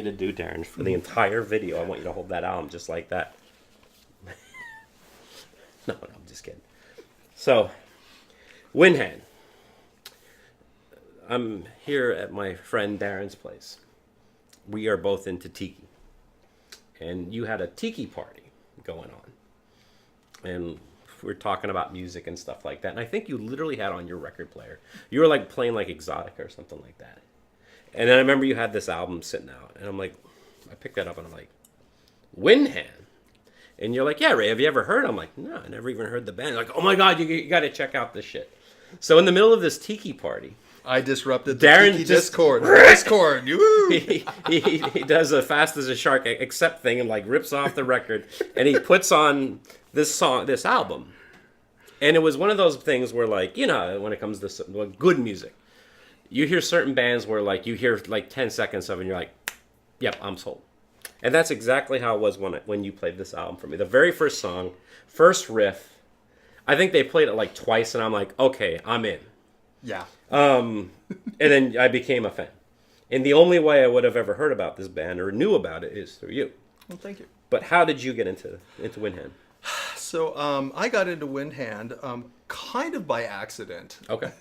you to do, Darren, for the entire video, I want you to hold that album just like that. No, I'm just kidding. So, Windhand. I'm here at my friend Darren's place. We are both into tiki. And you had a tiki party going on. And we're talking about music and stuff like that. And I think you literally had on your record player. You were like playing like Exotica or something like that. And then I remember you had this album sitting out. And I'm like, I picked that up and I'm like, Windhand. And you're like, yeah, Ray, have you ever heard? I'm like, no, I never even heard the band. You're like, oh my God, you got to check out this shit. So in the middle of this tiki party, I disrupted the Darren tiki Discord. Discord. he does a fast as a shark accept thing and like rips off the record and he puts on this album. And it was one of those things where like, you know, when it comes to good music, you hear certain bands where like you hear like 10 seconds of it and you're like, yep, I'm sold. And that's exactly how it was when you played this album for me. The very first song, first riff, I think they played it like twice and I'm like, okay, I'm in. Yeah. And then I became a fan. And the only way I would have ever heard about this band or knew about it is through you. Well, thank you. But how did you get into Windhand? So I got into Windhand kind of by accident. Okay.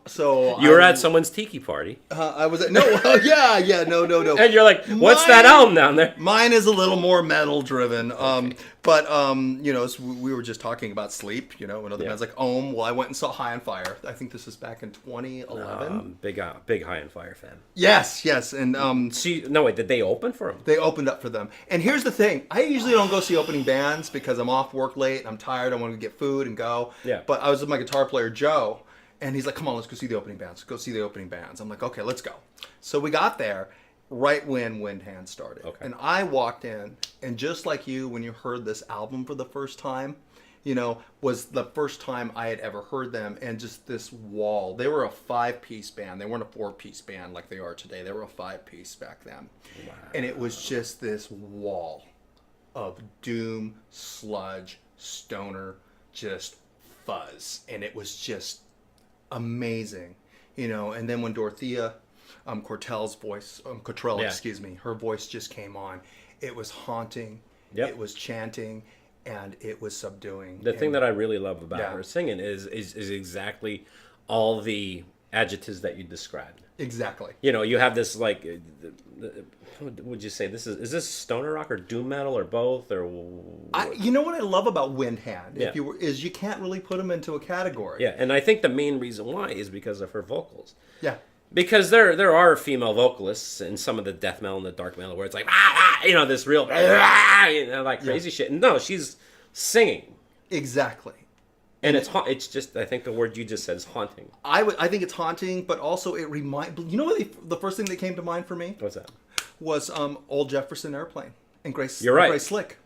So you were at someone's tiki party. I was at, no, no. And you're like, what's that album down there? Mine is a little more metal driven. Okay. But, you know, so we were just talking about Sleep, you know, and other bands like Ohm. Well, I went and saw High on Fire. I think this is back in 2011. Big High on Fire fan. Yes. And did they open for them? They opened up for them. And here's the thing. I usually don't go see opening bands because I'm off work late. I'm tired. I want to get food and go. Yeah. But I was with my guitar player, Joe. And he's like, come on, let's go see the opening bands. Go see the opening bands. I'm like, okay, let's go. So we got there right when Windhand started. Okay. And I walked in, and just like you, when you heard this album for the first time, you know, was the first time I had ever heard them, and just this wall. They were a 5-piece band. They weren't a 4-piece band like they are today. They were a 5-piece back then. Wow. And it was just this wall of doom, sludge, stoner, just fuzz. And it was just amazing, you know. And then when Dorothea Cottrell's voice, her voice just came on, it was haunting. It was chanting, and it was subduing. The thing that I really love about her singing is exactly all the adjectives that you described. Exactly. You know, you have this like, would you say is this stoner rock or doom metal or both or? You know what I love about Windhand, is you can't really put them into a category. Yeah, and I think the main reason why is because of her vocals. Yeah. Because there are female vocalists in some of the death metal and the dark metal where it's like you know, this real like crazy shit. No, she's singing. Exactly. And it's just, I think the word you just said is haunting. I think it's haunting, but also it you know what the first thing that came to mind for me? What's that? Was Old Jefferson Airplane and Grace. You're right. Grace Slick.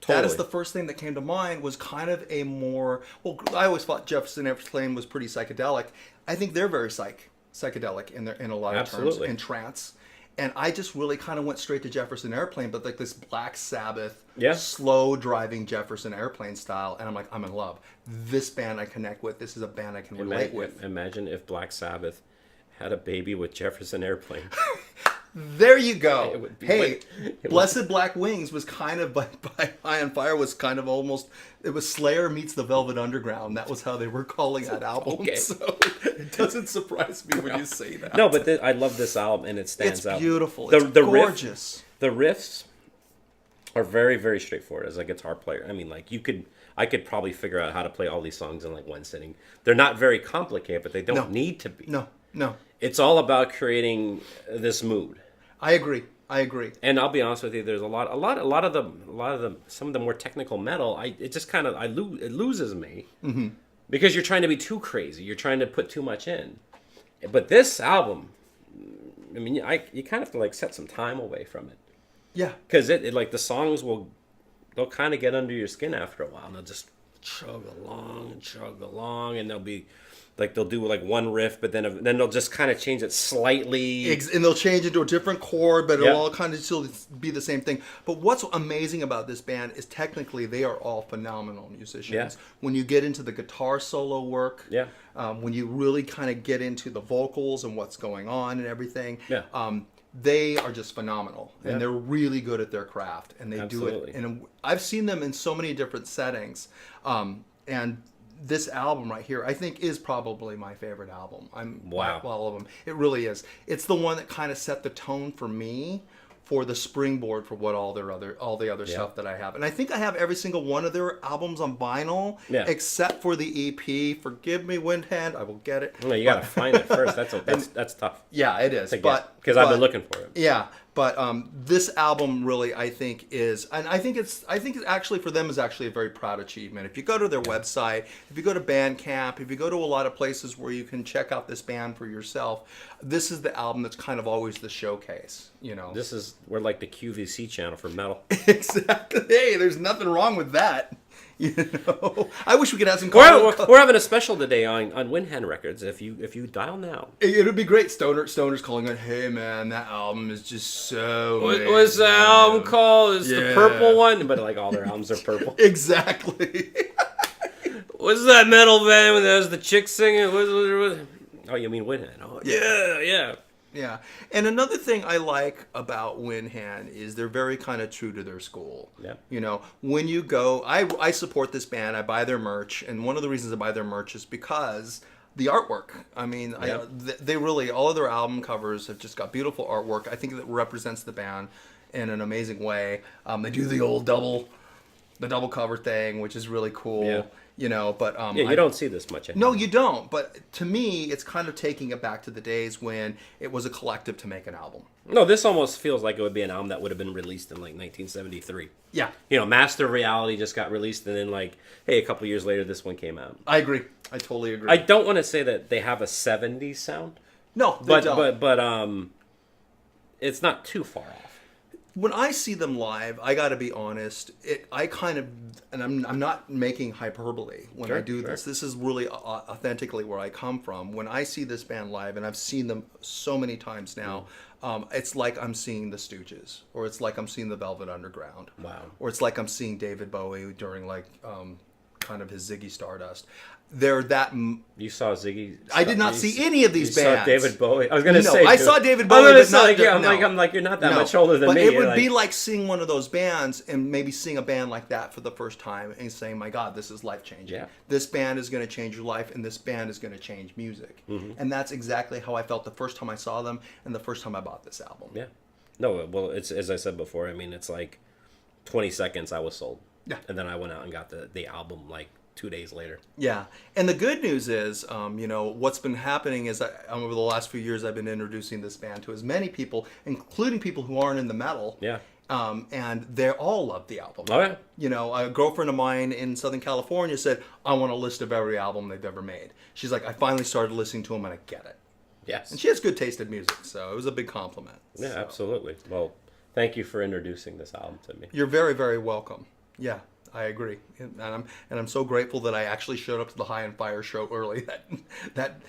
Totally. That is the first thing that came to mind. Was kind of a more, well, I always thought Jefferson Airplane was pretty psychedelic. I think they're very psychedelic in a lot of terms, in trance. And I just really kind of went straight to Jefferson Airplane, but like this Black Sabbath, slow driving Jefferson Airplane style. And I'm like, I'm in love. This band I connect with. This is a band I can relate with. Imagine if Black Sabbath had a baby with Jefferson Airplane. There you go. Blessed Black Wings was kind of, by High on Fire was kind of almost, it was Slayer meets the Velvet Underground. That was how they were calling that album. Okay. So it doesn't surprise me when you say that. No, but I love this album and it stands out. It's beautiful. It's gorgeous. The riffs are very, very straightforward as a guitar player. I mean, like I could probably figure out how to play all these songs in like one sitting. They're not very complicated, but they don't need to be. No. It's all about creating this mood. I agree. And I'll be honest with you, there's a lot of the some of the more technical metal, it just kind of it loses me. Mm-hmm. Because you're trying to be too crazy. You're trying to put too much in. But this album, I mean, you kind of have to like set some time away from it. Yeah. Because it like the songs they'll kind of get under your skin after a while, and they'll just chug along, and they'll do like one riff, but then they'll just kind of change it slightly. And they'll change it to a different chord, but it'll all kind of still be the same thing. But what's amazing about this band is technically they are all phenomenal musicians. Yeah. When you get into the guitar solo work, when you really kind of get into the vocals and what's going on and everything, they are just phenomenal, Yeah. and they're really good at their craft, and they do Absolutely. it. And I've seen them in so many different settings, and this album right here, I think, is probably my favorite album. Wow. All of them. It really is. It's the one that kind of set the tone for me, for the springboard for what all the other stuff that I have. And I think I have every single one of their albums on vinyl, except for the EP. Forgive me, Windhand, I will get it. No, you got to find it first. That's tough. Yeah, it is. Because I've been looking for it. Yeah, but this album really, I think, is, and I think it's actually for them is actually a very proud achievement. If you go to their website, if you go to Bandcamp, if you go to a lot of places where you can check out this band for yourself, this is the album that's kind of always the showcase. We're like the QVC channel for metal. Exactly. Hey, there's nothing wrong with that. I wish we could have some. We're having a special today on Windhand Records. If you dial now, it would be great. Stoners calling it. Hey man, that album is just so. What's the album called? It's the purple one, but like all their albums are purple. Exactly. What's that metal band when there's the chick singing? Oh, you mean Windhand? Oh, yeah. Yeah, and another thing I like about Windhand is they're very kind of true to their school. Yeah. When you go, I support this band. I buy their merch, and one of the reasons I buy their merch is because the artwork. I mean, they really, all of their album covers have just got beautiful artwork. I think that represents the band in an amazing way. They do the old double cover thing, which is really cool. Yeah. But you don't see this much anymore. No, you don't. But to me, it's kind of taking it back to the days when it was a collective to make an album. No, this almost feels like it would be an album that would have been released in like 1973. Yeah. Master of Reality just got released, and then like, hey, a couple years later, this one came out. I agree. I totally agree. I don't want to say that they have a 70s sound. No, they don't. But it's not too far off. When I see them live, I got to be honest. And I'm not making hyperbole when I do this. This is really authentically where I come from. When I see this band live, and I've seen them so many times now, it's like I'm seeing the Stooges, or it's like I'm seeing the Velvet Underground. Wow. Or it's like I'm seeing David Bowie during like kind of his Ziggy Stardust. They're that. You saw Ziggy? I did not see any of these bands. Saw David Bowie? I was going to say. I saw David Bowie, but not. I'm like, you're not that much older than me. But it would be like seeing one of those bands, and maybe seeing a band like that for the first time, and saying, "My God, this is life changing. Yeah. This band is going to change your life, and this band is going to change music." Mm-hmm. And that's exactly how I felt the first time I saw them, and the first time I bought this album. Yeah. No, well, it's as I said before. I mean, it's like 20 seconds I was sold. Yeah. And then I went out and got the album like 2 days later. Yeah, and the good news is, what's been happening is over the last few years, I've been introducing this band to as many people, including people who aren't in the metal. Yeah. And they all love the album. Oh yeah. A girlfriend of mine in Southern California said, "I want a list of every album they've ever made." She's like, "I finally started listening to them, and I get it." Yes. And she has good taste in music, so it was a big compliment. Yeah, so. Absolutely. Well, thank you for introducing this album to me. You're very, very welcome. Yeah. I agree, and I'm so grateful that I actually showed up to the High and Fire show early that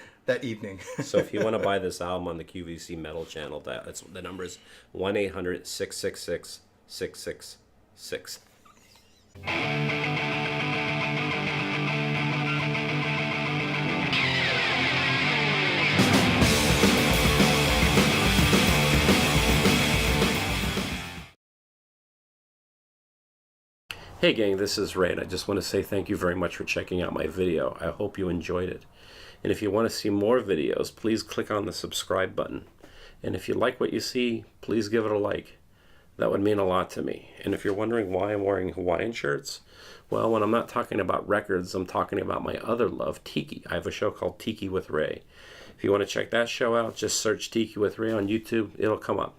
evening. So if you want to buy this album on the QVC Metal channel, the number is 1-800-666-666. Hey gang, this is Ray, and I just want to say thank you very much for checking out my video. I hope you enjoyed it. And if you want to see more videos, please click on the subscribe button. And if you like what you see, please give it a like. That would mean a lot to me. And if you're wondering why I'm wearing Hawaiian shirts, well, when I'm not talking about records, I'm talking about my other love, Tiki. I have a show called Tiki with Ray. If you want to check that show out, just search Tiki with Ray on YouTube. It'll come up.